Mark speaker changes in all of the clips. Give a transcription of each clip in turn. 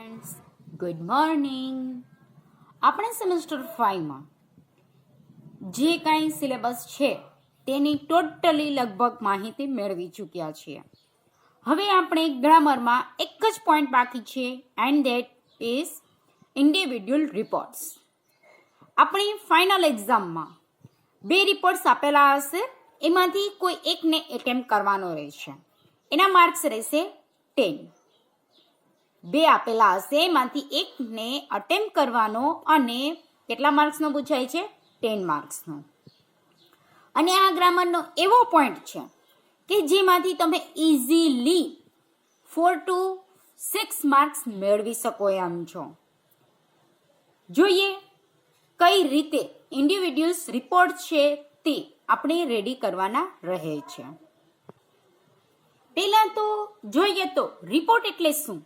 Speaker 1: Friends, good morning. આપણે semester 5માં જે કાંઈ સિલેબસ છે તેની ટોટલી લગભગ માહિતી મેળવી ચૂક્યા છીએ. હવે આપણે ગ્રામરમાં એક જ પોઈન્ટ બાકી છે, and that is individual reports. આપણી ફાઇનલ એક્ઝામમાં 2 રિપોર્ટ્સ આપેલા હશે, એમાંથી કોઈ એકને એટેમ્પ કરવાનો રહેશે. એના માર્ક્સ રહેશે 10. 2 આપેલા હશે, એમાંથી એકને અટેમ્પ કરવાનો અને કેટલા માર્ક્સનો પૂછાય છે? 10 માર્ક્સનો. અને આ ગ્રામરનો એવો પોઈન્ટ છે કે જેમાંથી તમે ઇઝીલી 4 to 6 માર્ક્સ મેળવી શકો એમ છો. જોઈએ કઈ રીતે ઇન્ડિવિડ્યુઅલ્સ રિપોર્ટ છે તે આપણે રેડી કરવાના રહે છે. પહેલા તો જોઈએ તો રિપોર્ટ એટલે શું?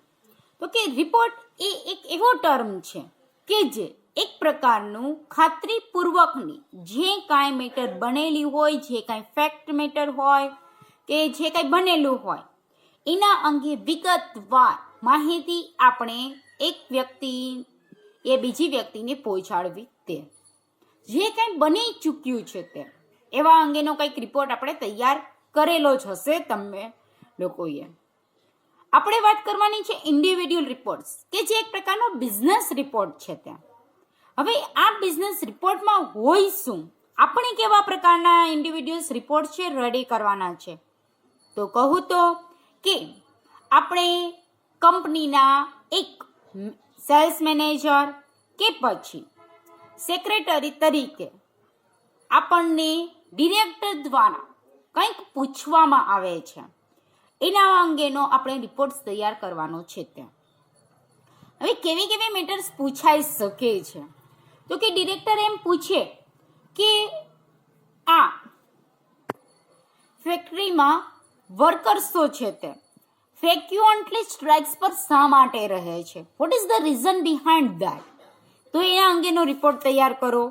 Speaker 1: તો કે રિપોર્ટ એ એક એવો ટર્મ છે કે જે એક પ્રકારનું ખાતરીપૂર્વકની જે કાંઈ મેટર બનેલી હોય, જે કાંઈ ફેક્ટ મેટર હોય કે જે કાંઈ બનેલું હોય એના અંગે વિગતવાર માહિતી આપણે એક વ્યક્તિ એ બીજી વ્યક્તિને પહોંચાડવી. તે જે કાંઈ બની ચૂક્યું છે તે એવા અંગેનો કંઈક રિપોર્ટ આપણે તૈયાર કરેલો જ હશે તમે લોકોએ. આપણે વાત કરવાની છે ઇન્ડિવિડ્યુઅલ રિપોર્ટ્સ, કે જે એક પ્રકારનો બિઝનેસ રિપોર્ટ છે. ત્યાં હવે આ બિઝનેસ રિપોર્ટમાં હોય શું? આપણે કેવા પ્રકારના ઇન્ડિવિડ્યુઅલ્સ રિપોર્ટ છે રેડી કરવાના છે? તો કહું તો કે આપણે કંપનીના એક સેલ્સ મેનેજર કે પછી સેક્રેટરી તરીકે આપણને ડિરેક્ટર દ્વારા કંઈક પૂછવામાં આવે છે, એના અંગેનો આપણે રિપોર્ટ્સ તૈયાર કરવાનો છે. ત્યાં હવે કેવી કેવી મેટર્સ પૂછાઈ શકે છે? તો કે ડિરેક્ટર એમ પૂછે કે આ ફેક્ટરીમાં વર્કર્સો છે તે ફ્રેક્યુઅન્ટલી સ્ટ્રાઇક્સ પર શા માટે રહે છે? What is the reason behind that? તો એના અંગેનો રિપોર્ટ તૈયાર કરો.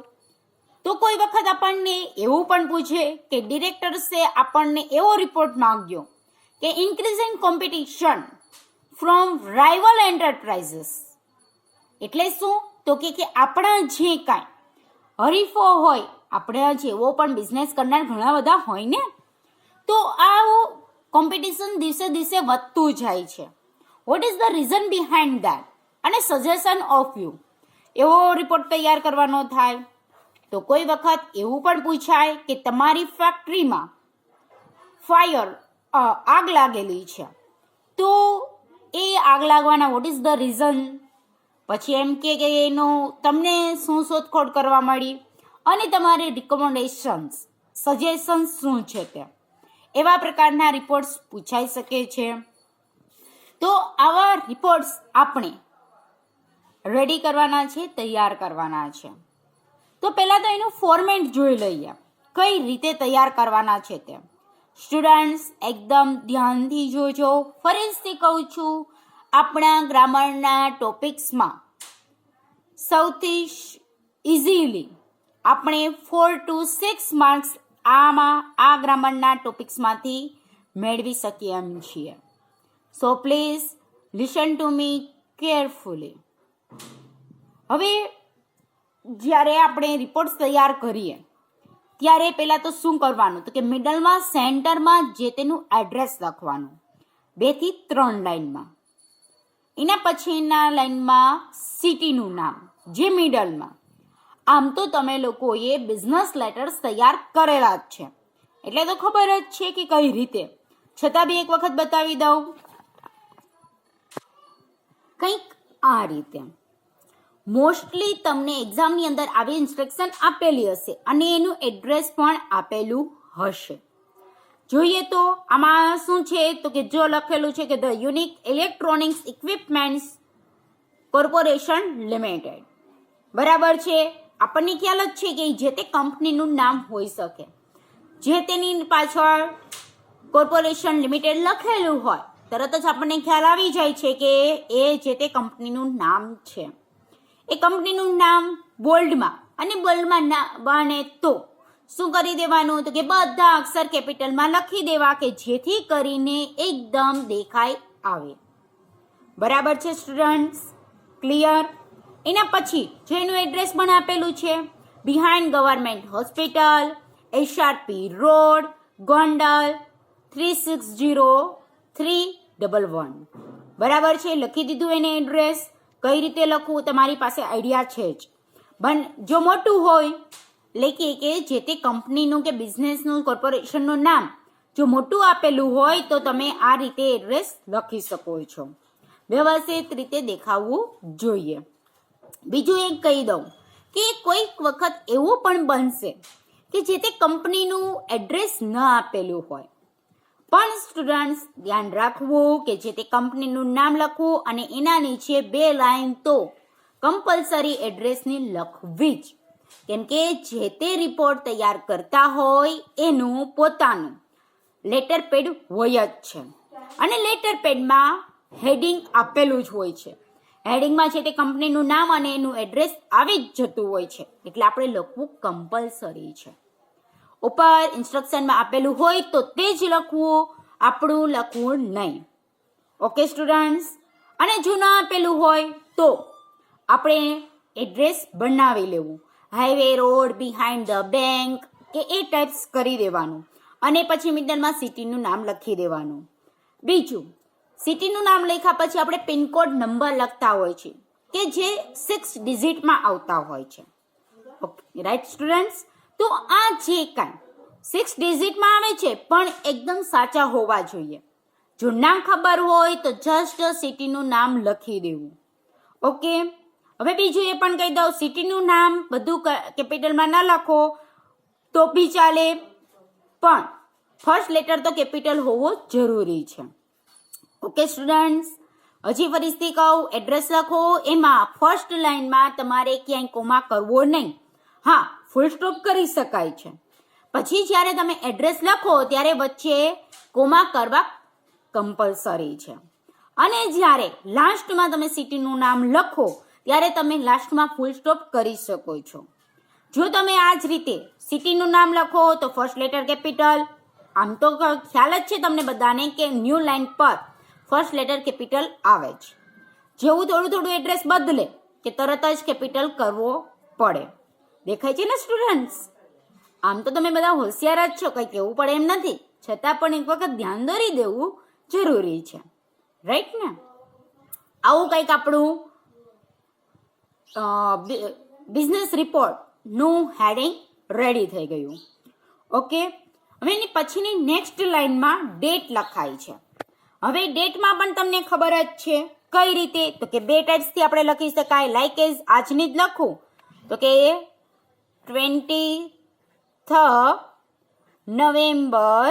Speaker 1: તો કોઈ વખત આપણને એવું પણ પૂછે કે ડિરેક્ટર્સે આપણને એવો રિપોર્ટ માંગ્યો કે increasing competition from rival enterprises. એટલે શું? તો કે આપણા જે કાંઈ હરીફો હોય, આપણે જેવો પણ બિઝનેસ કરનાર ઘણા બધા હોય ને, તો આ કોમ્પિટિશન દિવસે દિવસે વધતું જાય છે. What is the reason behind that? અને સજેશન ઓફ યુ, એવો રિપોર્ટ તૈયાર કરવાનો થાય. તો કોઈ વખત એવું પણ પૂછાય કે તમારી ફેક્ટરીમાં ફાયર આગ લાગેલી છે, તો એ આગ લાગવાના વોટ ઇઝ ધ રીઝન? પછી એમ કે એનો તમને શું શોધખોળ કરવા મળી અને તમારી રિકમેન્ડેશન્સ, સજેશન્સ શું છે તે એવા પ્રકારના રિપોર્ટ્સ પૂછાઈ શકે છે. તો આવા રિપોર્ટ્સ આપણે રેડી કરવાના છે, તૈયાર કરવાના છે. તો પહેલાં તો એનું ફોર્મેટ જોઈ લઈએ, કઈ રીતે તૈયાર કરવાના છે તે. સ્ટુડન્ટ્સ એકદમ ધ્યાનથી જોજો. ફરીથી કહું છું, આપણા ગ્રામરના ટોપિક્સમાં સૌથી ઇઝીલી આપણે 4 to 6 માર્ક્સ આ ગ્રામરના ટોપિક્સમાંથી મેળવી શકીએ એમ છીએ. So please listen to me carefully. હવે જ્યારે આપણે રિપોર્ટ્સ તૈયાર કરીએ ત્યારે પહેલાં તો શું કરવાનું? તો કે મિડલમાં સેન્ટરમાં જે તેનું એડ્રેસ લખવાનું 2 થી 3 લાઇનમાં. એના પછીના લાઇનમાં સિટીનું નામ, જે મિડલમાં. આમ તો તમે લોકોએ બિઝનેસ લેટર્સ તૈયાર કરેલા જ છે, એટલે તો ખબર જ છે કે કઈ રીતે. છતાં બી એક વખત બતાવી દઉં, કંઈક આ રીતે. મોસ્ટલી તમને એક્ઝામની અંદર આવી ઇન્સ્ટ્રક્શન આપેલી હશે અને એનું એડ્રેસ પણ આપેલું હશે. જોઈએ તો આમાં શું છે? તો કે જો લખેલું છે કે the unique electronics equipments corporation limited. બરાબર છે, આપણને ખ્યાલ જ છે કે જે તે કંપનીનું નામ હોઈ શકે. જે તેની પાછળ કોર્પોરેશન લિમિટેડ લખેલું હોય તરત જ આપણને ખ્યાલ આવી જાય છે કે એ જે તે કંપનીનું નામ છે. એ કંપનીનું નામ બોલ્ડમાં, અને બોલ્ડમાં ના બને તો શું કરી દેવાનું? તો કે બધા અક્ષર કેપિટલમાં લખી દેવા, કે જેથી કરીને એકદમ દેખાય આવે. બરાબર છે સ્ટુડન્ટ્સ? ક્લિયર? એના પછી જો એનું એડ્રેસ પણ આપેલું છે, behind government hospital, SRP road, Gondal 360311. બરાબર છે, લખી દીધું એને એડ્રેસ. કઈ રીતે લખવું તમારી પાસે આઈડિયા છે જ. પણ જો મોટું હોય એટલે કે જે તે કંપનીનું કે બિઝનેસનું કોર્પોરેશનનું નામ જો મોટું આપેલું હોય તો તમે આ રીતે એડ્રેસ લખી શકો છો. વ્યવસ્થિત રીતે દેખાવું જોઈએ. બીજું એક કહી દઉં કે કોઈક વખત એવું પણ બનશે કે જે તે કંપનીનું એડ્રેસ ન આપેલું હોય, પણ સ્ટુડન્ટ્સ ધ્યાન રાખવું કે જે તે કંપનીનું નામ લખવું અને એના નીચે 2 લાઈન તો કમ્પલસરી એડ્રેસની લખવી જ. કેમ કે જે તે રિપોર્ટ તૈયાર કરતા હોય એનું પોતાનું લેટર પેડ હોય જ છે અને લેટર પેડમાં હેડિંગ આપેલું જ હોય છે. હેડિંગમાં છે તે કંપનીનું નામ અને એનું એડ્રેસ આવી જ જતું હોય છે, એટલે આપણે લખવું કમ્પલસરી છે. ઉપર ઇન્સ્ટ્રક્શનમાં આપેલું હોય તો તે જ લખવું, આપણું લખવું નહીં. Okay students? અને જો ન આપેલું હોય તો આપણે એડ્રેસ બનાવી લેવું. Highway, road, behind the bank કે એ ટાઈપ્સ કરી દેવાનું અને પછી મિડલમાં સિટીનું નામ લખી દેવાનું. બીજું, સિટીનું નામ લખ્યા પછી આપણે પિનકોડ નંબર લખતા હોય છે કે જે 6 ડિજિટમાં આવતા હોય છે. Okay right students? તો આ જે કાંઈ 6 ડિજિટમાં આવે છે પણ એકદમ સાચા હોવા જોઈએ. જો ના ખબર હોય તો જસ્ટ સિટીનું નામ લખી દેવું. ઓકે, હવે બીજું એ પણ કહી દઉં, સિટીનું નામ બધું કેપિટલમાં ના લખો તો બી ચાલે, પણ ફર્સ્ટ લેટર તો કેપિટલ હોવો જરૂરી છે. Okay students? હજી ફરીથી કહું, એડ્રેસ લખો એમાં ફર્સ્ટ લાઈનમાં તમારે ક્યાંય કોમા કરવો નહીં. હા, ફૂલ સ્ટોપ કરી શકાય છે. પછી જ્યારે તમે એડ્રેસ લખો ત્યારે વચ્ચે કોમા કરવા કમ્પલસરી છે. અને જ્યારે લાસ્ટમાં તમે સિટીનું નામ લખો ત્યારે તમે લાસ્ટમાં ફૂલ સ્ટોપ કરી શકો છો. જો તમે આ જ રીતે સિટીનું નામ લખો તો ફર્સ્ટ લેટર કેપિટલ, આમ તો ખ્યાલ જ છે તમને બધાને કે ન્યૂ લાઈન પર ફર્સ્ટ લેટર કેપિટલ આવે જ. જેવું થોડું એડ્રેસ બદલે કે તરત જ કેપિટલ કરવો પડે. દેખાય છે ને સ્ટુડન્ટ્સ? આમ તો તમે બધા હોશિયાર જ છો, કંઈ કહેવું પડે એમ નથી, છતાં પણ એક વખત ધ્યાન દોરી દેવું જરૂરી છે. રાઈટ ને? આવું કંઈક આપણું બિઝનેસ રિપોર્ટનું હેડિંગ રેડી થઈ ગયું. ઓકે, હવે એની પછીની નેક્સ્ટ લાઈનમાં ડેટ લખાય છે. હવે ડેટમાં પણ તમને ખબર જ છે કઈ રીતે, તો કે 2 ટાઈપ્સથી આપણે લખી શકાય. લાઈક એઝ આજની જ લખું તો કે 20th November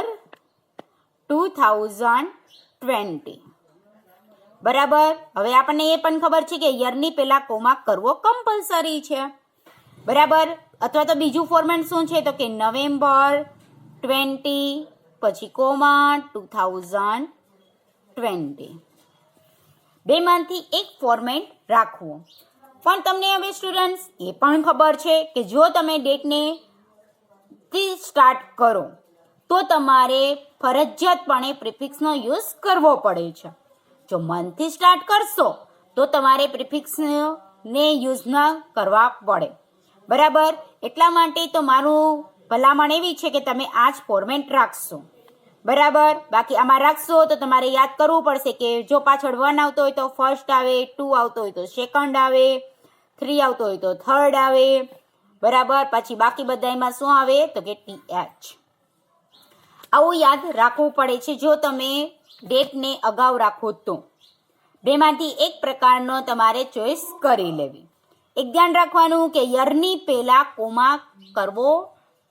Speaker 1: 2020. બરાબર? હવે આપણને એ પણ ખબર છે કે યરની પહેલા કોમા કરવો કમ્પલસરી છે. બરાબર? અથવા તો બીજું ફોર્મેટ શું છે તો કે નવેમ્બર 20 પછી કોમા 2020. બેમાંથી એક ફોર્મેટ રાખવું. પણ તમને હવે સ્ટુડન્ટ્સ એ પણ ખબર છે કે જો તમે ડેટને સ્ટાર્ટ કરો તો તમારે ફરજિયાતપણે પ્રિફિક્સનો યુઝ કરવો પડે છે. જો મંથથી સ્ટાર્ટ કરશો તો તમારે પ્રિફિક્સને યુઝ ન કરવા પડે. બરાબર? એટલા માટે તો મારું ભલામણ એવી છે કે તમે આ જ ફોર્મેટ રાખશો. બરાબર? બાકી આમાં રાખશો તો તમારે યાદ કરવું પડશે કે જો પાછળ 1 આવતો હોય તો ફર્સ્ટ આવે, 2 આવતો હોય તો સેકન્ડ આવે, 3 આવતો હોય તો થર્ડ આવે. બરાબર? પછી બાકી બધામાં શું આવે તો કે TH. આવું યાદ રાખવું પડે છે જો તમે ડેટને અગાઉ રાખો તો. બેમાંથી એક પ્રકારનો તમારે ચોઈસ કરી લેવી. એક ધ્યાન રાખવાનું કે યરની પહેલા કોમા કરવો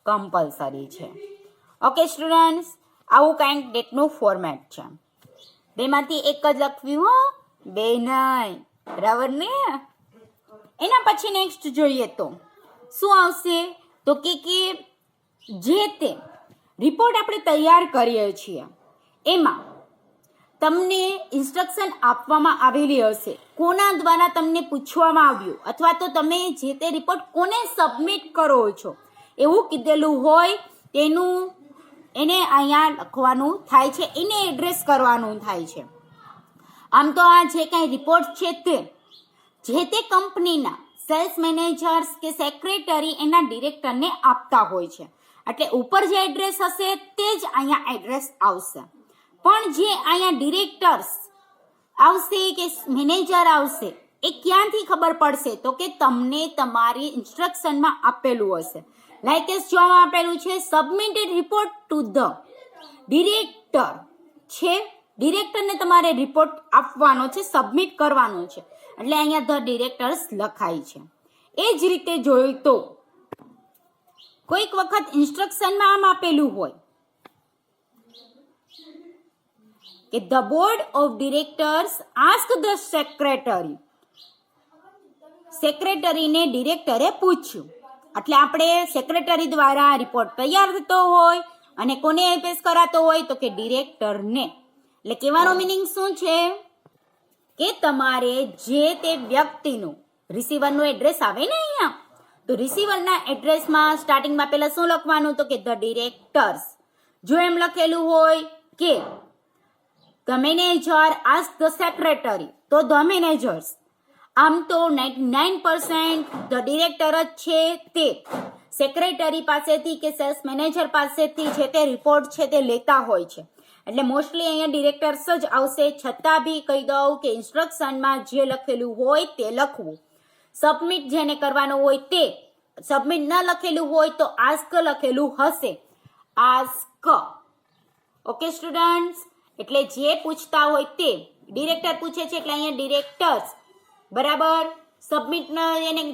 Speaker 1: કમ્પલસરી છે. Okay students? આવું કંઈક ડેટનું ફોર્મેટ છે. બેમાંથી એક જ લખવી હો, બે નહીં. બરાબર ને? એના પછી નેક્સ્ટ જોઈએ તો શું આવશે તો કે જે તે રિપોર્ટ આપણે તૈયાર કરીએ છીએ એમાં તમને ઇન્સ્ટ્રક્શન આપવામાં આવેલી હશે, કોના દ્વારા તમને પૂછવામાં આવ્યું અથવા તો તમે જે તે રિપોર્ટ કોને સબમિટ કરો છો એવું કીધેલું હોય તેનું એને અહીંયા લખવાનું થાય છે, એને એડ્રેસ કરવાનું થાય છે. આમ તો આ જે કાંઈ રિપોર્ટ છે તે જે તે કંપનીના સેલ્સ મેનેજર્સ કે સેક્રેટરી એના ડિરેક્ટરને આપતા હોય છે. એટલે ઉપર જે એડ્રેસ હશે તે જ અહીંયા એડ્રેસ આવશે. પણ જે અહીંયા ડિરેક્ટર્સ આવશે કે મેનેજર આવશે એ ક્યાંથી ખબર પડશે? તો કે તમને તમારી ઇન્સ્ટ્રક્શનમાં આપેલું હશે. લાઈક એસ જોવામાં આપેલું છે submitted report to the director છે. ડિરેક્ટરને તમારે રિપોર્ટ આપવાનો છે, સબમિટ કરવાનો છે. એટલે અહીંયા ધ ડિરેક્ટર્સ લખાય છે. એ જ રીતે જોયું તો કોઈક વખત ઇન્સ્ટ્રક્શનમાં આમ આપેલું હોય કે the board of directors ask the સેક્રેટરીને ડિરેક્ટરે પૂછ્યું. એટલે આપણે સેક્રેટરી દ્વારા રિપોર્ટ તૈયાર થતો હોય અને કોને પેશ કરાતો હોય તો કે ડિરેક્ટરને. એટલે કહેવાનો મિનિંગ શું છે કે તમારે જે તે વ્યક્તિનું રિસીવરનું એડ્રેસ આવે ને અહીંયા, તો રિસીવરના એડ્રેસમાં સ્ટાર્ટિંગમાં પહેલા શું લખવાનું? તો કે ધ ડિરેક્ટર્સ. જો એમ લખેલું હોય કે the manager ask the secretary તો ધ મેનેજર્સ. આમ તો 99% ધ ડિરેક્ટર જ છે તે સેક્રેટરી પાસેથી કે સેલ્સ મેનેજર પાસેથી જે તે રિપોર્ટ છે તે લેતા હોય છે. એટલે મોસ્ટલી અહીંયા ડિરેક્ટર્સ જ આવશે. છતાં બી કહી દઉં કે ઇન્સ્ટ્રક્શનમાં જે લખેલું હોય તે લખવું. સબમિટ જેને કરવાનું હોય તે, સબમિટ ન લખેલું હોય તો આસ્ક લખેલું હશે, આસ્ક. ઓકે સ્ટુડન્ટ્સ, એટલે જે પૂછતા હોય તે ડિરેક્ટર પૂછે છે એટલે અહીંયા ડિરેક્ટર્સ બરાબર. સબમિટ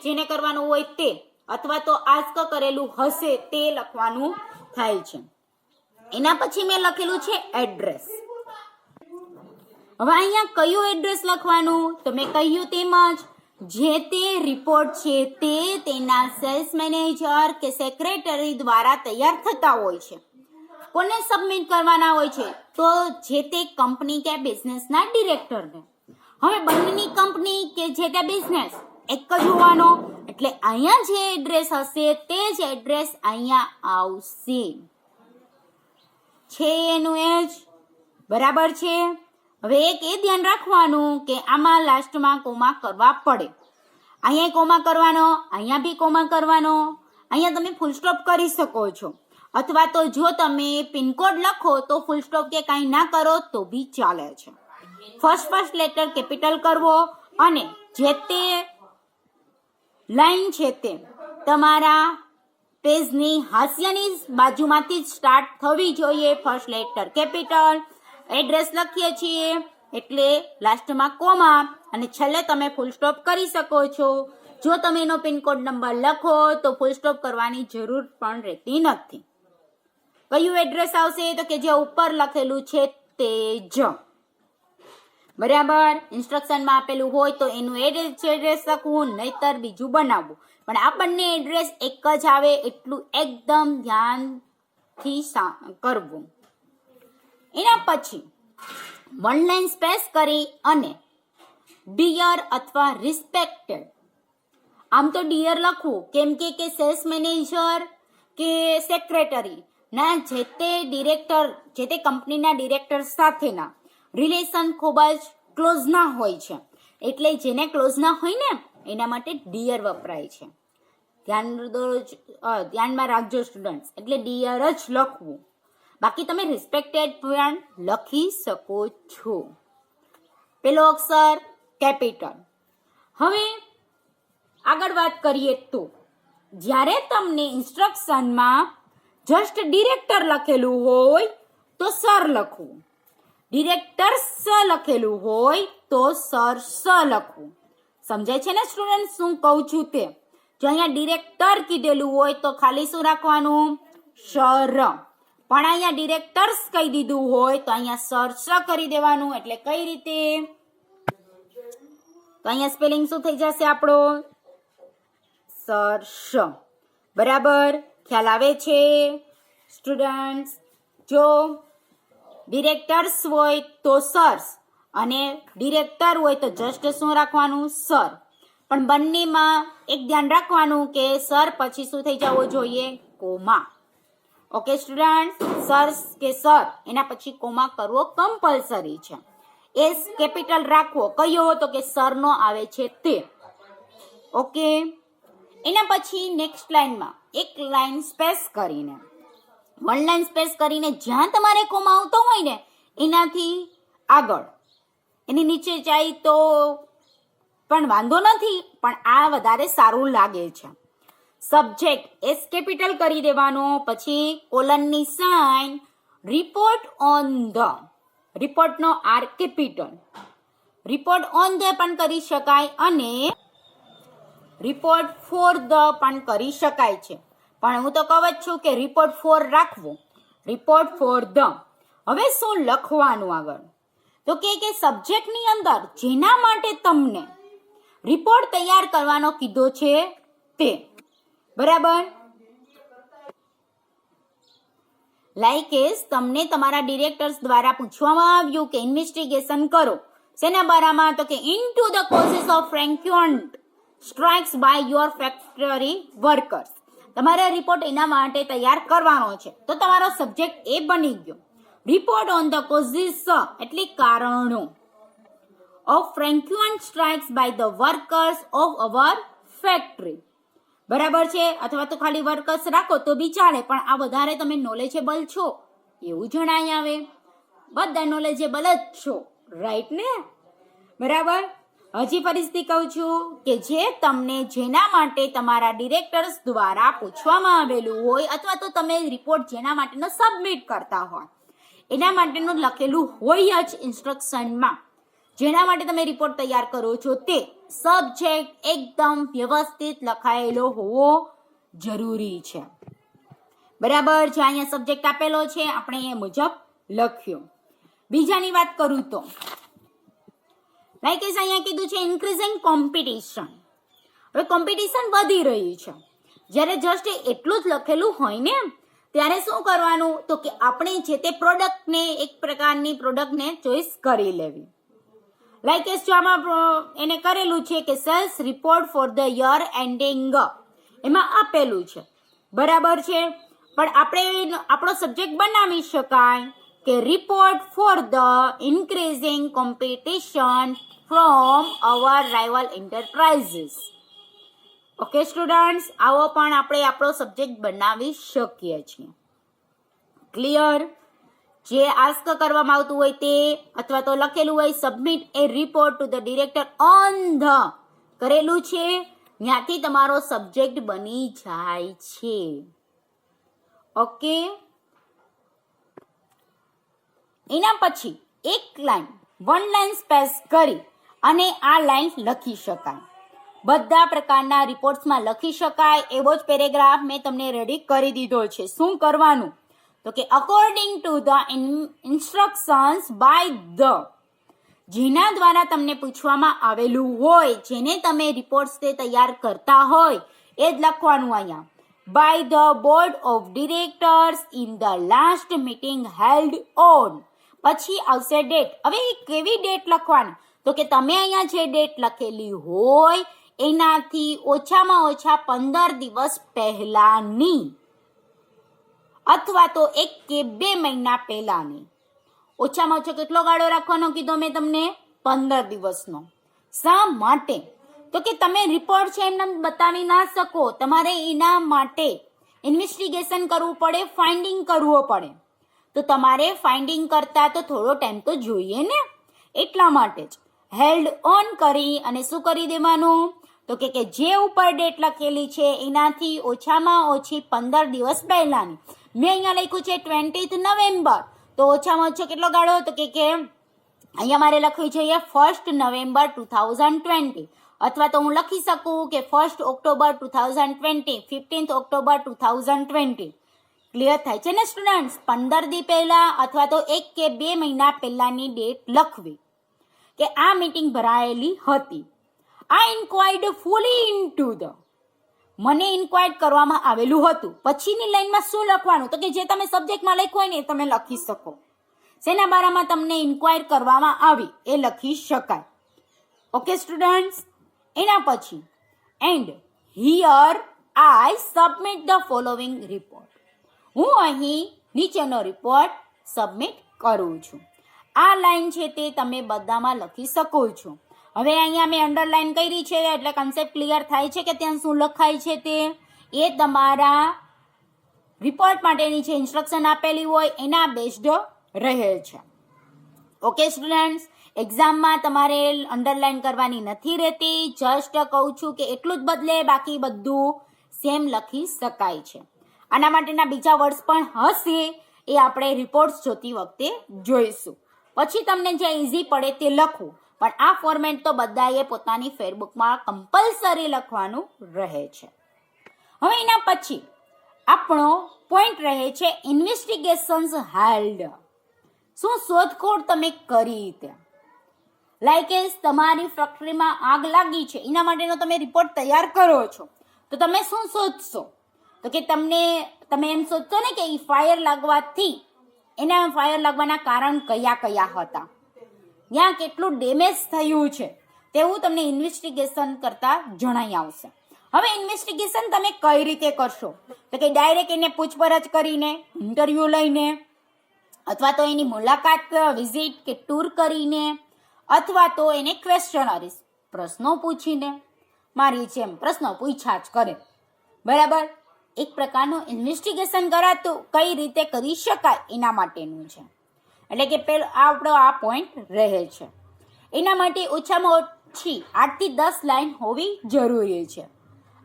Speaker 1: જેને કરવાનું હોય તે અથવા તો આસ્ક કરેલું હશે તે લખવાનું થાય છે. એના પછી મેં લખેલું છે એડ્રેસ. હવે અહીંયા કયું એડ્રેસ લખવાનું? તો મેં કહ્યું તેમજ જે તે રિપોર્ટ છે તે તેના સેલ્સ મેનેજર કે સેક્રેટરી દ્વારા તૈયાર થતા હોય છે. કોને સબમિટ કરવાના હોય છે? તો જે તે કંપની કે બિઝનેસના ડિરેક્ટરને. હવે બંનેની કંપની કે જે તે બિઝનેસ એક જ હોવાનો, એટલે અહીંયા જે એડ્રેસ હશે તે જ એડ્રેસ અહીંયા આવશે. છે એનું એ જ બરાબર છે. હવે એક એ ધ્યાન રાખવાનું કે આમાં લાસ્ટમાં કોમા કરવા પડે. અહીંયા કોમા કરવાનો, અહીંયા બી કોમા કરવાનો. અહીંયા તમે ફૂલ સ્ટોપ કરી શકો છો, અથવા તો જો તમે પિનકોડ લખો તો ફૂલ સ્ટોપ કે કાંઈ ના કરો તો બી ચાલે છે. ફર્સ્ટ લેટર કેપિટલ કરવો અને જે તે લાઈન છે તે તમારા પેજની હાસ્યની બાજુમાંથી જ સ્ટાર્ટ થવી જોઈએ. ફર્સ્ટ લેટર કેપિટલ, એડ્રેસ લખીએ છીએ એટલે લાસ્ટમાં કોમા અને છેલ્લે તમે ફૂલ સ્ટોપ કરી શકો છો. જો તમે એનો પિનકોડ નંબર લખો તો ફૂલ સ્ટોપ કરવાની જરૂર પણ રહેતી નથી. કયું એડ્રેસ આવશે? તો કે જે ઉપર લખેલું છે તે જ. બરાબર. ઇન્સ્ટ્રક્શનમાં આપેલું હોય તો એનું એડ્રેસ લખવું, નહીતર બીજું બનાવવું. પણ આ બંને એડ્રેસ એક જ આવે એટલું એકદમ ધ્યાનથી કરવું. એના પછી વન લાઈન સ્પેસ કરી અને ડિયર અથવા રિસ્પેક્ટેડ. આમ તો ડિયર લખવું કેમ કે સેલ્સ મેનેજર કે સેક્રેટરી ના જે તે ડિરેક્ટર, જે તે કંપનીના ડિરેક્ટર સાથેના રિલેશન ખૂબ જ ક્લોઝ ના હોય છે. એટલે જેને ક્લોઝ ના હોય ને એના માટે ડિયર વપરાય છે. ધ્યાનમાં રાખજો સ્ટુડન્ટ્સ. એટલે ડિયર જ લખવું. બાકી તમે રિસ્પેક્ટેડ પણ લખી શકો છો. પેલો અક્ષર કેપિટલ. હવે આગળ વાત કરીએ તો જ્યારે તમને ઇન્સ્ટ્રક્શનમાં જસ્ટ ડિરેક્ટર લખેલું હોય તો સર લખવું. ડિરેક્ટર્સ લખેલું હોય તો સર લખવું. સમજાય છે ને સ્ટુડન્ટ શું કહું છું તે? જો અહીંયા ડિરેક્ટર કીધેલું હોય તો ખાલી શું રાખવાનું? સર. પણ અહીંયા ડિરેક્ટર્સ કહી દીધું હોય તો અહીંયા સર કરી દેવાનું. એટલે કઈ રીતે? તો અહીંયા સ્પેલિંગ શું થઈ જશે આપણો? સર. બરાબર. ખ્યાલ આવે છે સ્ટુડન્ટ્સ? જો ડિરેક્ટર્સ હોય તો સર્સ અને ડિરેક્ટર હોય તો જસ્ટ શું રાખવાનું? સર. પણ બંનેમાં એક ધ્યાન રાખવાનું કે સર પછી શું થઈ જવો જોઈએ? કોમા. Okay student? સર કે સર એના પછી કોમા કરવો કમ્પલસરી છે. એસ કેપિટલ રાખવો. કયો? તો કે સરનો આવે છે તે. ઓકે, એના પછી નેક્સ્ટ લાઈનમાં એક લાઈન સ્પેસ કરીને, વન લાઈન સ્પેસ કરીને જ્યાં તમારે કોમા આવતો હોય ને એનાથી આગળ એની નીચે જાય તો પણ વાંધો નથી, પણ આ વધારે સારું લાગે છે. સબ્જેક્ટ એસ કેપિટલ કરી દેવાનો, પછી કોલનની સાઇન, રિપોર્ટ ઓન ધ, રિપોર્ટનો R capital, report on the પણ કરી શકાય અને રિપોર્ટ ફોર ધ પણ કરી શકાય છે, પણ હું તો કહું જ છું કે રિપોર્ટ ફોર રાખવો, રિપોર્ટ ફોર ધ. હવે શું લખવાનું આગળ? તો કે સબ્જેક્ટની અંદર જેના માટે તમને રિપોર્ટ તૈયાર કરવાનો કીધો છે તે, બરાબર. લાઈક તમને તમારા ડિરેક્ટર્સ દ્વારા પૂછવામાં આવ્યું કે ઇન્વેસ્ટિગેશન કરો શેના બારામાં? તો કે into the causes of frequent strikes by your factory workers. તમારે રિપોર્ટ એના માટે તૈયાર કરવાનો છે, તો તમારો સબ્જેક્ટ એ બની ગયો. રિપોર્ટ ઓન ધ કોઝિસ એટલે કારણો of frequent strikes by the workers of our factory, બરાબર છે. અથવા તો ખાલી વર્કર્સ રાખો તો બી ચાલે, પણ આ વધારે તમે નોલેજેબલ છો એવું જણાય આવે. બધા નોલેજેબલ જ છો, રાઈટ ને? બરાબર. હજી ફરીથી કહું છું કે જે તમને જેના માટે તમારા ડિરેક્ટર્સ દ્વારા પૂછવામાં આવેલું હોય, અથવા તો તમે રિપોર્ટ જેના માટેનો સબમિટ કરતા હોય એના માટેનું લખેલું હોય જ ઇન્સ્ટ્રક્શનમાં, જેના માટે તમે રિપોર્ટ તૈયાર કરો છો તે સબ્જેક્ટ એકદમ વ્યવસ્થિત લખાયેલો હોવો જરૂરી છે, બરાબર. જે અહીંયા સબ્જેક્ટ આપેલો છે આપણે એ મુજબ લખ્યો. બીજાની વાત કરું તો લાઈક અહીંયા કીધું છે ઇન્ક્રીઝિંગ કોમ્પિટિશન. હવે કોમ્પિટિશન વધી રહી છે, જ્યારે જસ્ટ એટલું જ લખેલું હોય ને ત્યારે શું કરવાનું? તો કે આપણે જે તે પ્રોડક્ટને, એક પ્રકારની પ્રોડક્ટને ચોઈસ કરી લેવી. લાઈક જો આમાં એને કરેલું છે કે sales report for the year ending, એમાં આપેલું છે, બરાબર છે. પણ આપણે આપણો સબ્જેક્ટ બનાવી શકાય કે report for the increasing competition from hour rival enterprises. Okay students, આવો પણ આપણે આપણો સબ્જેક્ટ બનાવી શકીએ છીએ. ક્લિયર? જે આસ્ક કરવામાં આવતું હોય તે, અથવા તો લખેલું હોય submit A report to the director on the, કરેલું છે ત્યાંથી તમારો સબ્જેક્ટ બની જાય છે. ઓકે, એના પછી એક લાઈન, વન લાઈન સ્પેસ કરી અને આ લાઈન લખી શકાય. બધા પ્રકારના રિપોર્ટ્સમાં લખી શકાય એવો જ પેરેગ્રાફ મેં તમને રેડી કરી દીધો છે. શું કરવાનું? તો કે according to the instructions by the, જેના દ્વારા તમને પૂછવામાં આવેલું હોય, જેને તમે રિપોર્ટ્સ તે તૈયાર કરતા હોય એ જ લખવાનું અહીંયા. By the board of directors in the last meeting held on, પછી આવશે ડેટ. હવે કેવી ડેટ લખવાની? તો કે તમે અહીંયા જે ડેટ લખેલી હોય એનાથી ઓછામાં ઓછા 15 દિવસ પહેલાની, અથવા તો 1 કે 2 મહિના પહેલાની. ઓછામાં ઓછો કેટલો ગાળો રાખવાનો કીધો મેં તમને? 15 દિવસનો. શા માટે? તો કે તમે રિપોર્ટ છે એમને બતાવી ના શકો, તમારે એના માટે ઇન્વેસ્ટિગેશન કરવું પડે, ફાઇન્ડિંગ કરવું પડે. તો તમારે ફાઇન્ડિંગ કરતા તો થોડો ટાઈમ તો જોઈએ ને, એટલા માટે જ હેલ્ડ ઓન કરી અને શું કરી દેવાનું? તો કે જે ઉપર ડેટ લખેલી છે એનાથી ઓછામાં ઓછી 15 દિવસ પહેલાની. મેં અહીંયા લખ્યું છે 20 નવેમ્બર, તો ઓછામાં ઓછો કેટલો ગાળો? તો કે અહીંયા મારે લખવી જોઈએ 1 નવેમ્બર 2020, અથવા તો હું લખી શકું કે 1 ઓક્ટોબર 2020, 15 ઓક્ટોબર 2020. ક્લિયર થાય છે ને સ્ટુડન્ટ્સ? 15 દી પહેલા અથવા તો 1 કે 2 મહિના પહેલાની ડેટ લખવી કે આ મીટિંગ ભરાયેલી હતી. આઈ ઇન્ક્વાયર્ડ ફુલી ઇન્ટુ ધ, મને ઇન્ક્વાયર્ડ કરવામાં આવેલું હતું. પછીની લાઈનમાં શું લખવાનું? તો કે જે તમે સબ્જેક્ટમાં લખ્યું હોય ને એ તમે લખી શકો. શેના બારામાં તમને ઇન્ક્વાયર કરવામાં આવી એ લખી શકાય. ઓકે સ્ટુડન્ટ્સ, એના પછી and here I submit the following report. હું અહીં નીચેનો રિપોર્ટ સબમિટ કરું છું. આ લાઈન છે તે તમે બધામાં લખી શકો છો. હવે અહીંયા મેં અંડરલાઈન કરી છે એટલે કન્સેપ્ટ ક્લિયર થાય છે કે ત્યાં શું લખાય છે તે. એ તમારા રિપોર્ટ માટેની જે ઇન્સ્ટ્રક્શન આપેલી હોય એના બેસ્ડ રહે છે. ઓકે સ્ટુડન્ટ્સ, એક્ઝામમાં તમારે અંડરલાઈન કરવાની નથી રહેતી. જસ્ટ કહું છું કે એટલું જ બદલે, બાકી બધું સેમ લખી શકાય છે. આના માટેના બીજા વર્ડ્સ પણ હશે, એ આપણે રિપોર્ટ્સ જોતી વખતે જોઈશું. પછી તમને જે ઇઝી પડે તે લખવું, પણ આ ફોર્મેટ તો બધાએ પોતાની ફેરબુકમાં કમ્પલસરી લખવાનું રહે છે. હવે એના પછી આપણો પોઈન્ટ રહે છે ઇન્વેસ્ટિગેશન્સ હેલ્ડ. શું શોધખોળ તમે કરી ત્યાં? લાઈક તમારી ફેક્ટરીમાં આગ લાગી છે, એના માટેનો તમે રિપોર્ટ તૈયાર કરો છો, તો તમે શું શોધશો? તો કે તમે એમ શોધશો ને કે ફાયર લાગવાથી એના ફાયર લાગવાના કારણ કયા કયા હતા, ત્યાં કેટલું ડેમેજ થયું છે, તેવું તમને ઇન્વેસ્ટિગેશન કરતા જણાઈ આવશે. હવે ઇન્વેસ્ટિગેશન તમે કઈ રીતે કરશો? તો કે ડાયરેક્ટ એને પૂછપરછ કરીને, ઇન્ટરવ્યુ લઈને, અથવા તો એની મુલાકાત, વિઝિટ કે ટૂર કરીને, અથવા તો એને ક્વેશ્ચનરીઝ, પ્રશ્નો પૂછીને, મારી જેમ પ્રશ્નો પૂછ્યા જ કરે. બરાબર, એક પ્રકારનું ઇન્વેસ્ટિગેશન કરાતું કઈ રીતે કરી શકાય એના માટેનું છે. એટલે કે પેલો આપણો આ પોઈન્ટ રહે છે. એના માટે ઓછામાં ઓછી 8 થી 10 લાઈન હોવી જરૂરી છે.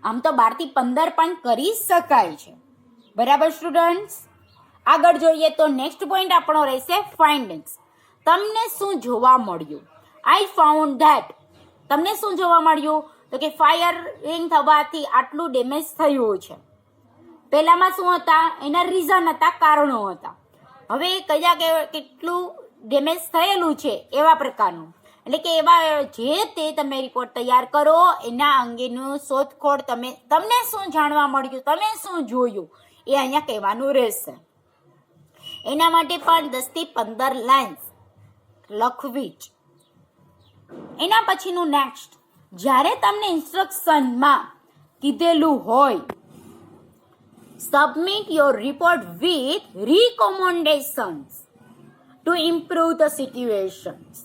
Speaker 1: આમ તો 12 થી 15 પણ કરી શકાય છે. બરાબર સ્ટુડન્ટ્સ, આગળ જોઈએ તો નેક્સ્ટ પોઈન્ટ આપણો રહેશે ફાઇન્ડિંગ્સ. તમને શું જોવા મળ્યું? I found that. તમને શું જોવા મળ્યું? તો કે ફાયરિંગ થવાથી આટલું ડેમેજ થયું છે. પહેલામાં શું હતા? એના રીઝન હતા, કારણો હતા. હવે કયા કેટલું ડેમેજ થયેલું છે એવા પ્રકારનું, એટલે કે એવા જે તે તમે રિપોર્ટ તૈયાર કરો, એના અંગેનું શોધખોળ તમને શું જાણવા મળ્યું, તમે શું જોયું, એ અહીંયા કહેવાનું રહેશે. એના માટે પણ 10 થી 15 લાઇન્સ લખવી જ. એના પછીનું નેક્સ્ટ, જ્યારે તમને ઇન્સ્ટ્રક્શનમાં કીધેલું હોય submit your report with recommendations to improve the situations,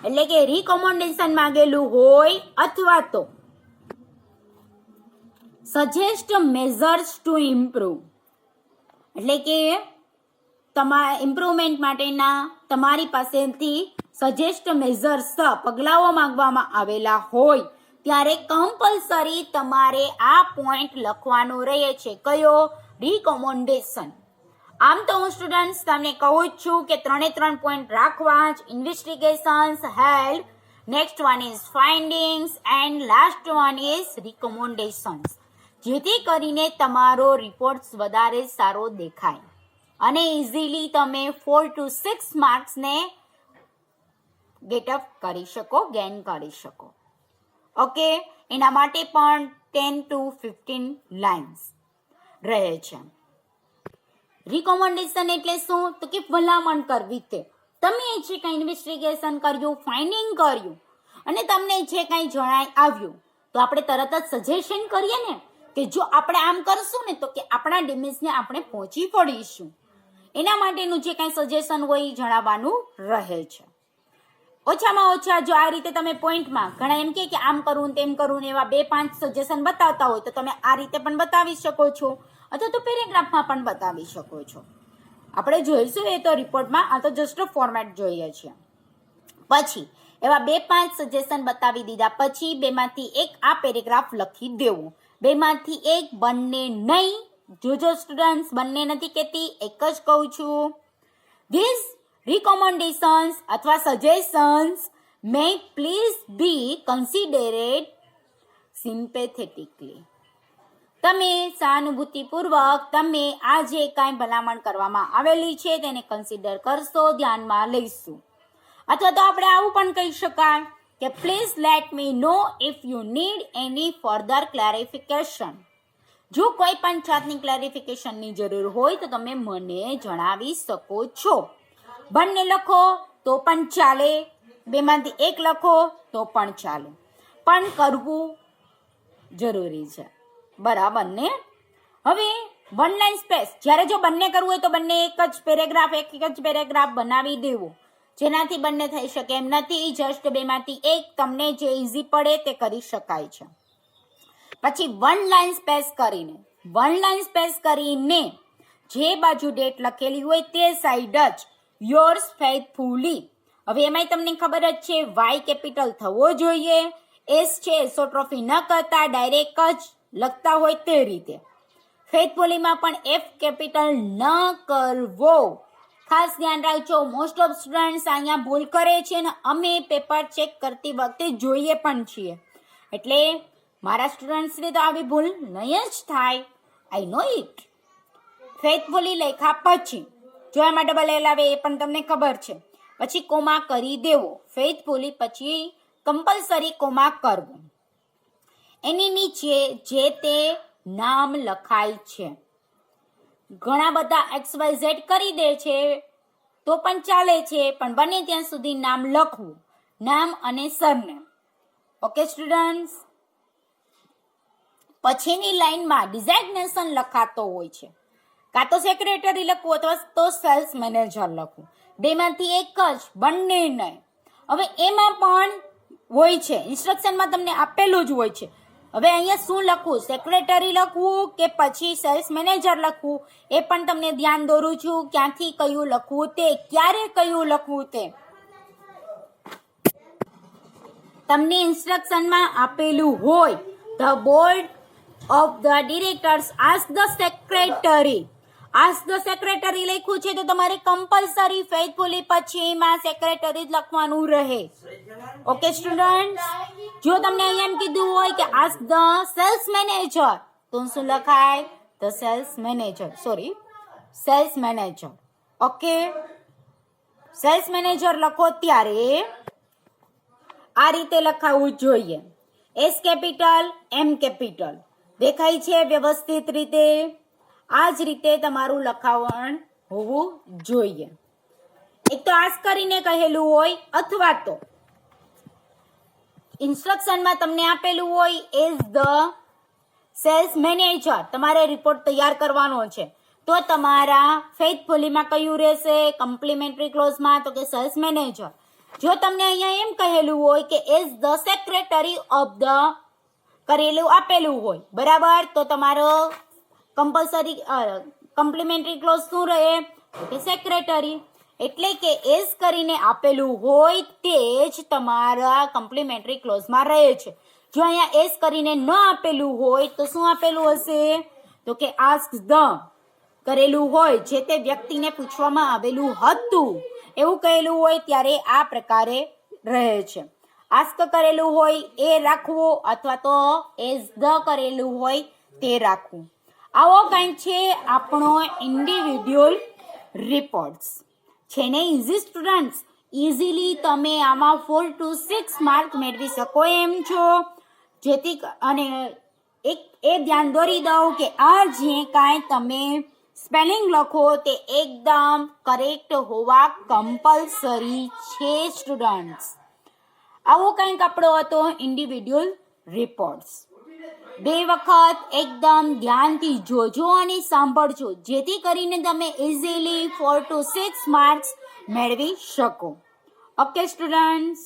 Speaker 1: એટલે કે રિકમેન્ડેશન માંગેલું હોય અથવા તો સજેસ્ટ મેઝર્સ ટુ ઇમ્પ્રુવ, એટલે કે ઇમ્પ્રુવમેન્ટ માટેના તમારી પાસેથી સજેસ્ટ મેઝર્સ, પગલાઓ માંગવામાં આવેલા હોય ત્યારે કમ્પલસરી તમારે આ પોઈન્ટ લખવાનો રહે છે. કયો? રિકમેન્ડેશન. આમ તો હું સ્ટુડન્ટ્સ તમને કહું જ છું કે 3 પોઈન્ટ રાખવા જ. Investigations held, next one is findings and last one is recommendations, જેથી કરીને તમારો રિપોર્ટ વધારે સારો દેખાય અને ઇઝીલી તમે 4 to 6 માર્ક્સને ગેટઅપ કરી શકો, ગેઇન કરી શકો. ઓકે, એના માટે પણ 10 to 15 લાઇન્સ રહે છે. રિકમેન્ડેશન એટલે શું? તો કે ભલામણ કરવી. તમે જે કંઈ ઇન્વેસ્ટિગેશન કર્યું, ફાઇન્ડિંગ કર્યું અને તમને જે કંઈ જણાય આવ્યું, તો આપણે તરત જ સજેશન કરીએ ને કે જો આપણે આમ કરશું ને તો કે આપણા ડેમેજને આપણે પહોંચી પડીશું. એના માટેનું જે કંઈ સજેશન હોય એ જણાવવાનું રહે છે. ઓછામાં ઓછા જો આ રીતે તમે પોઈન્ટમાં, ઘણા એમ કે આમ કરવું તેમ કરવું, એવા 2-5 સજેશન બતાવતા હોય તો તમે આ રીતે પણ બતાવી શકો છો, અથવા તો પેરેગ્રાફમાં પણ બતાવી શકો છો. આપણે જોઈશું એ તો રિપોર્ટમાં, આ તો જસ્ટ ફોર્મેટ જોઈએ છીએ. પછી એવા 2-5 સજેશન બતાવી દીધા પછી 2માંથી 1 આ પેરેગ્રાફ લખી દેવું. 2માંથી 1, બંને નહીં. જોજો સ્ટુડન્ટ્સ, બંને નથી કહેતી, એક જ કહું છું. ધીસ recommendations અથવા suggestions may please be considered sympathetically. તમે સહાનુભૂતિપૂર્વક તમે આ જે કાંઈ ભલામણ કરવામાં આવેલી છે તેને કન્સિડર કરશો, ધ્યાનમાં લઈશું. અથવા તો આપણે આવું પણ કહી શકાય કે please let me know if you need any further clarification. જો કોઈ પણ જાતની ક્લેરિફિકેશનની જરૂર હોય તો તમે મને જણાવી શકો છો. બંને લખો તો પણ ચાલે, 2માંથી 1 લખો તો પણ ચાલે, પણ કરવું જરૂરી છે. બરાબર ને? હવે 1 લાઇન સ્પેસ, જ્યારે જો બંને કરવું હોય તો બંને એક જ પેરેગ્રાફ બનાવી દેવો. જેનાથી બંને થઈ શકે એમ નથી. જસ્ટ બેમાંથી એક તમને જે ઇઝી પડે તે કરી શકાય છે. પછી વન લાઇન સ્પેસ કરીને જે બાજુ ડેટ લખેલી હોય તે સાઈડ જ યોર્સ ફેithફુલી. હવે એમાંય તમને ખબર જ છે વાય કેપિટલ થવો જોઈએ. એસ છે સો ટ્રોફી ન કરતા ડાયરેક્ટ જ લખતા હોય તે રીતે. ફેithફુલીમાં પણ એફ કેપિટલ ન કરવો. ખાસ ધ્યાન રાખજો, મોસ્ટ ઓફ સ્ટુડન્ટ્સ અહીંયા ભૂલ કરે છે અને અમે પેપર ચેક કરતી વખતે જોઈએ પણ છીએ. એટલે મારા સ્ટુડન્ટ્સને તો આવી ભૂલ નહીં જ થાય. આઈ નો ઇટ. ફેithફુલી લખ્યા પછી જો એમાં ડબલ એલ આવે એ પણ તમને ખબર છે. પછી કોમા કરી દેવો. ફેithફુલી પછી કમ્પલસરી કોમા કરવો. એની નીચે જે તે નામ લખાય છે. ઘણા બધા XYZ કરી દે છે તો પણ ચાલે છે, પણ બને ત્યાં સુધી નામ લખવું, નામ અને સરનેમ. Okay students. પછીની લાઈનમાં ડિઝાઇગ્નેશન લખાતો હોય છે. કાં તો સેક્રેટરી લખવું અથવા તો સેલ્સ મેનેજર લખવું. બેમાંથી એક જ, બંને નહીં. હવે એમાં પણ હોય છે, ઇન્સ્ટ્રક્શનમાં તમને આપેલું જ હોય છે. હવે અહીંયા શું લખવું, સેક્રેટરી લખવું કે પછી સેલ્સ મેનેજર લખવું, એ પણ તમને ધ્યાન દોરું છું. ક્યાંથી કયું લખવું તે, ક્યારે કયું લખવું તે તમને ઇન્સ્ટ્રક્શનમાં આપેલું હોય. The board of the directors ask the secretary. Ask the secretary લખ્યું છે તો તમારે કમ્પલસરી ફેithફુલી પછી એમાં સેક્રેટરી જ લખવાનું રહે. Okay students. જો તમને અહીંયા એમ કીધું હોય કે આસ્ક ધ સેલ્સ મેનેજર તો શું લખાય, the sales manager. Sales manager. Okay. Sales manager લખો ત્યારે આ રીતે લખાવવું જોઈએ. એસ કેપિટલ, એમ કેપિટલ દેખાય છે વ્યવસ્થિત રીતે. આ જ રીતે તમારું લખાવણ હોવું જોઈએ. એક તો આસ કરીને કહેલું હોય અથવા તો ઇન્સ્ટ્રક્શનમાં તમને આપેલું હોય એઝ ધ સેલ્સ મેનેજર તમારે રિપોર્ટ તૈયાર કરવાનો છે. તો તમારા ફેithફુલીમાં કયું રહેશે, કમ્પ્લિમેન્ટરી ક્લોઝમાં તો કે સેલ્સ મેનેજર. જો તમને અહીંયા એમ કહેલું હોય કે as the secretary of the કરેલું આપેલું હોય બરાબર, તો તમારો કમ્પલસરી કમ્પ્લિમેન્ટરી ક્લોઝ શું રહે કે સેક્રેટરી. એટલે કે એસ કરીને આપેલું હોય તે જ તમારા કમ્પ્લિમેન્ટરી ક્લોઝમાં રહે છે. જો અહીંયા એસ કરીને ન આપેલું હોય તો શું આપેલું હશે, તો કે આસ્ક ધ કરેલું હોય, જે તે વ્યક્તિને પૂછવામાં આવેલું હતું એવું કહેલું હોય ત્યારે આ પ્રકારે રહે છે. આસ્ક કરેલું હોય એ રાખવું અથવા તો એઝ ધ કરેલું હોય તે રાખવું. આવો કંઈક છે આપણો ઇન્ડિવિડ્યુઅલ રિપોર્ટ્સ છે ને. ઇઝી સ્ટુડન્ટ્સ, ઇઝીલી તમે આમાં 4 to 6 માર્ક મેળવી શકો એમ છો. જેથી અને એક એ ધ્યાન દોરી દઉં કે આ જે કાંઈ તમે સ્પેલિંગ લખો તે એકદમ કરેક્ટ હોવા કમ્પલસરી છે સ્ટુડન્ટ્સ. આવો કંઈક આપણો હતો ઇન્ડિવિડ્યુઅલ રિપોર્ટ્સ. 2 વખત એકદમ ધ્યાનથી જોજો અને સાંભળજો, જેથી કરીને તમે ઇઝીલી 4 to 6 માર્ક્સ મેળવી શકો. Okay students.